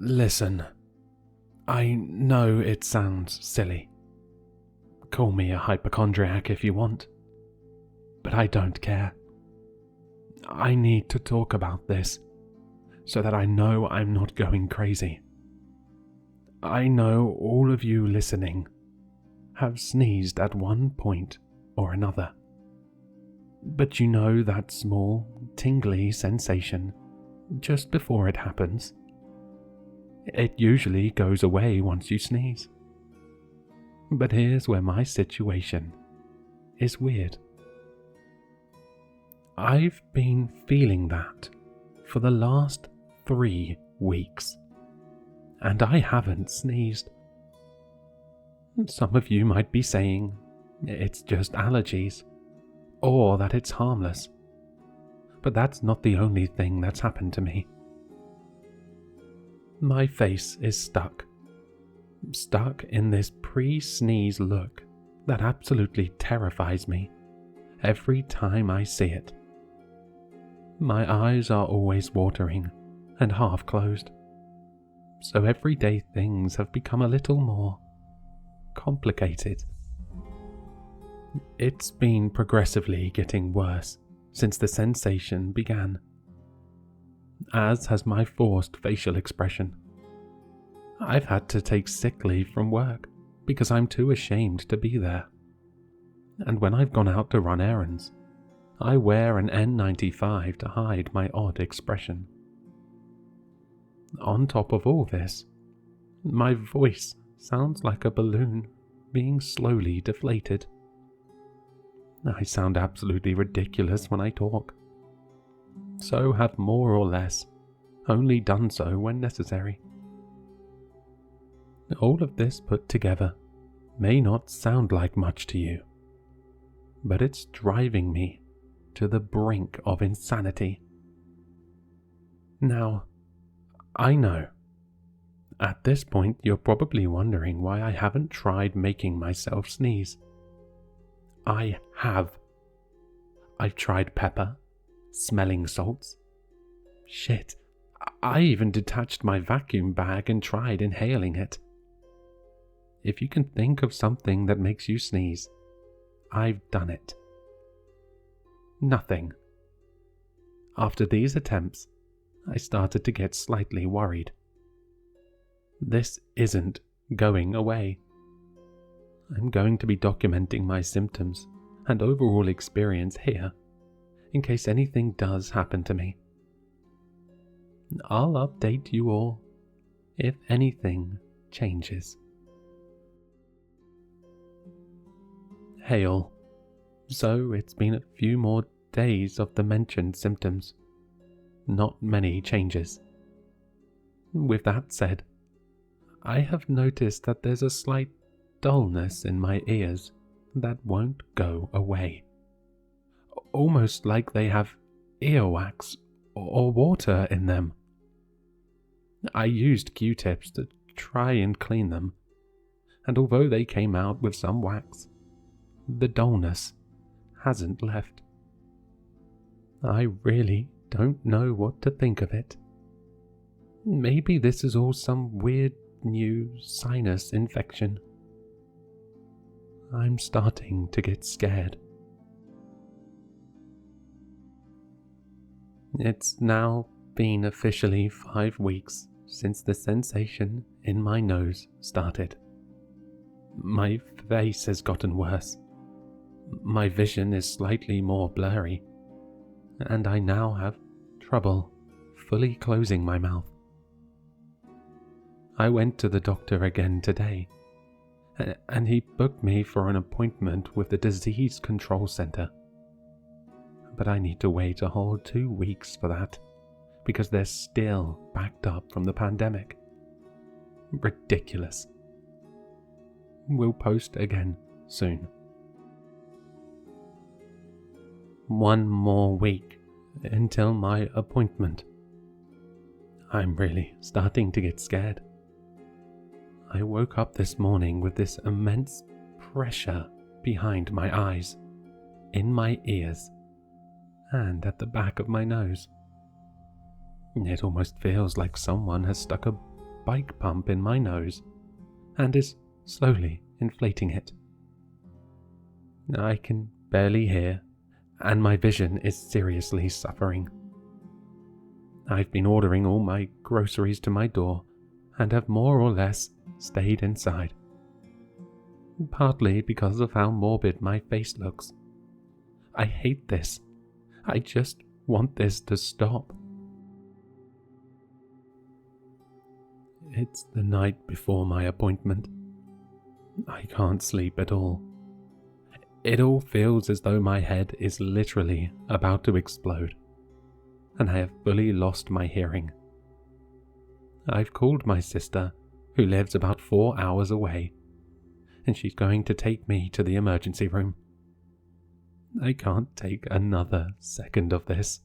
Listen, I know it sounds silly. Call me a hypochondriac if you want, but I don't care. I need to talk about this so that I know I'm not going crazy. I know all of you listening have sneezed at one point or another. But you know that small, tingly sensation just before it happens? It usually goes away once you sneeze. But here's where my situation is weird. I've been feeling that for the last 3 weeks, and I haven't sneezed. Some of you might be saying it's just allergies, or that it's harmless, but that's not the only thing that's happened to me. My face is stuck in this pre-sneeze look that absolutely terrifies me every time I see it. My eyes are always watering and half closed, so everyday things have become a little more complicated. It's been progressively getting worse since the sensation began, as has my forced facial expression. I've had to take sick leave from work because I'm too ashamed to be there. And when I've gone out to run errands, I wear an N95 to hide my odd expression. On top of all this, my voice sounds like a balloon being slowly deflated. I sound absolutely ridiculous when I talk, so have more or less only done so when necessary. All of this put together may not sound like much to you, but it's driving me to the brink of insanity. Now, I know, at this point you're probably wondering why I haven't tried making myself sneeze. I have. I've tried pepper, smelling salts. Shit, I even detached my vacuum bag and tried inhaling it. If you can think of something that makes you sneeze, I've done it. Nothing. After these attempts, I started to get slightly worried. This isn't going away. I'm going to be documenting my symptoms and overall experience here, in case anything does happen to me. I'll update you all if anything changes. Hey all. So it's been a few more days of the mentioned symptoms. Not many changes. With that said, I have noticed that there's a slight dullness in my ears that won't go away. Almost like they have earwax or water in them. I used Q-tips to try and clean them, and although they came out with some wax, the dullness hasn't left. I really don't know what to think of it. Maybe this is all some weird new sinus infection. I'm starting to get scared. It's now been officially 5 weeks since the sensation in my nose started. My face has gotten worse. My vision is slightly more blurry, and I now have trouble fully closing my mouth. I went to the doctor again today, and he booked me for an appointment with the Disease Control Center. But I need to wait a whole 2 weeks for that, because they're still backed up from the pandemic. Ridiculous. We'll post again soon. 1 more week until my appointment. I'm really starting to get scared. I woke up this morning with this immense pressure behind my eyes, in my ears, and at the back of my nose. It almost feels like someone has stuck a bike pump in my nose and is slowly inflating it. I can barely hear, and my vision is seriously suffering. I've been ordering all my groceries to my door and have more or less stayed inside. Partly because of how morbid my face looks. I hate this. I just want this to stop. It's the night before my appointment. I can't sleep at all. It all feels as though my head is literally about to explode, and I have fully lost my hearing. I've called my sister, who lives about 4 hours away, and she's going to take me to the emergency room. I can't take another second of this.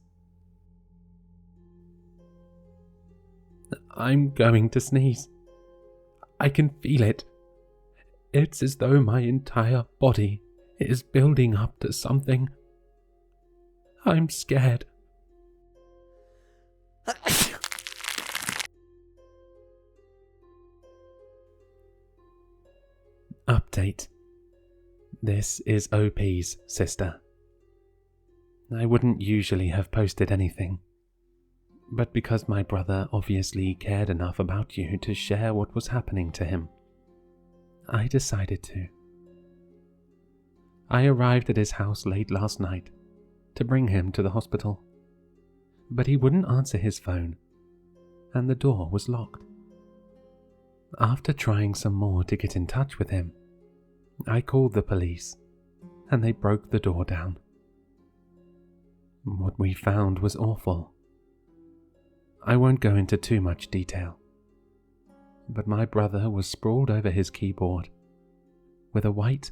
I'm going to sneeze. I can feel it. It's as though my entire body is building up to something. I'm scared. Update. This is OP's sister. I wouldn't usually have posted anything, but because my brother obviously cared enough about you to share what was happening to him, I decided to. I arrived at his house late last night to bring him to the hospital, but he wouldn't answer his phone, and the door was locked. After trying some more to get in touch with him, I called the police, and they broke the door down. What we found was awful. I won't go into too much detail, but my brother was sprawled over his keyboard with a white,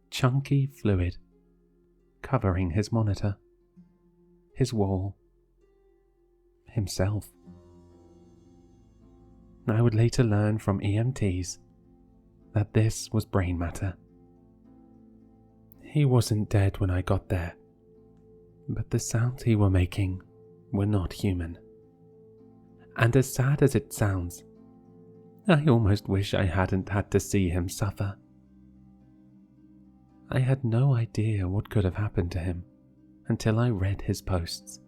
chunky fluid covering his monitor, his wall, himself. I would later learn from EMTs that this was brain matter. He wasn't dead when I got there, but the sounds he were making were not human. And as sad as it sounds, I almost wish I hadn't had to see him suffer. I had no idea what could have happened to him until I read his posts.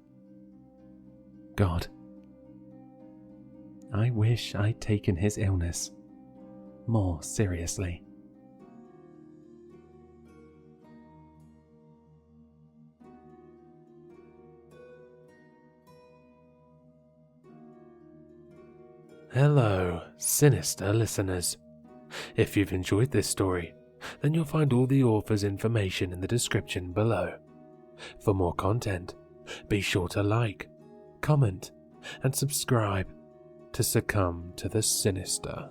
God, I wish I'd taken his illness more seriously. Hello, Sinister listeners. If you've enjoyed this story, then you'll find all the author's information in the description below. For more content, be sure to like, comment, and subscribe to succumb to the sinister.